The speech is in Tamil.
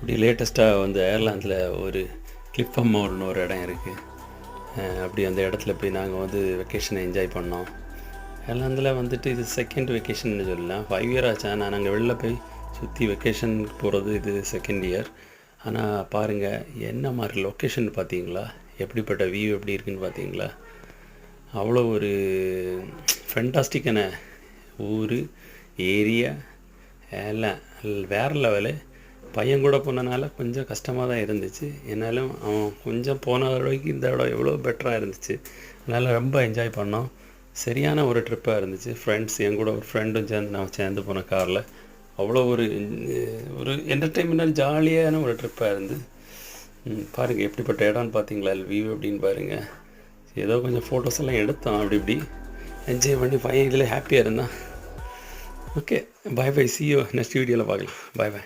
அப்படி லேட்டஸ்ட்டாக வந்து அயர்லாந்தில் ஒரு கிளிஃபம்மோர்னு ஒரு இடம் இருக்குது. அப்படி அந்த இடத்துல போய் நாங்கள் வந்து வெக்கேஷனை என்ஜாய் பண்ணோம். அயர்லாந்தில் வந்துட்டு இது செகண்ட் வெக்கேஷன்னு சொல்லலாம். 5 இயர் ஆச்சு. ஆனால் நாங்கள் வெளில போய் சுற்றி வெக்கேஷன் போகிறது இது செகண்ட் இயர். ஆனால் பாருங்கள், என்ன மாதிரி லொக்கேஷன் பார்த்தீங்களா? எப்படிப்பட்ட வியூ எப்படி இருக்குன்னு பார்த்தீங்களா? அவ்வளோ ஒரு ஃபென்டாஸ்டிக்கான ஊர், ஏரியா எல்லாம் வேறு லெவலு. பையன் கூட போனனால கொஞ்சம் கஷ்டமாக தான் இருந்துச்சு. என்னாலும் அவன் கொஞ்சம் போன வரைக்கும் இந்த இடம் எவ்வளோ பெட்டராக இருந்துச்சு. அதனால் ரொம்ப என்ஜாய் பண்ணோம். சரியான ஒரு ட்ரிப்பாக இருந்துச்சு. ஃப்ரெண்ட்ஸ் என் கூட ஒரு ஃப்ரெண்டும் சேர்ந்து போன காரில் அவ்வளோ ஒரு என்டர்டெயின்மெண்ட் ஜாலியான ஒரு ட்ரிப்பாக இருந்து. பாருங்கள் எப்படிப்பட்ட இடம்னு பார்த்தீங்களா? வியூ அப்படின்னு பாருங்கள். ஏதோ கொஞ்சம் ஃபோட்டோஸ் எல்லாம் எடுத்தோம். அப்படி இப்படி என்ஜாய் பண்ணி பையன் இதில் ஹாப்பியாக இருந்தான். Okay, bye bye, see you next வீடியோவில் பார்க்கலாம். Bye by.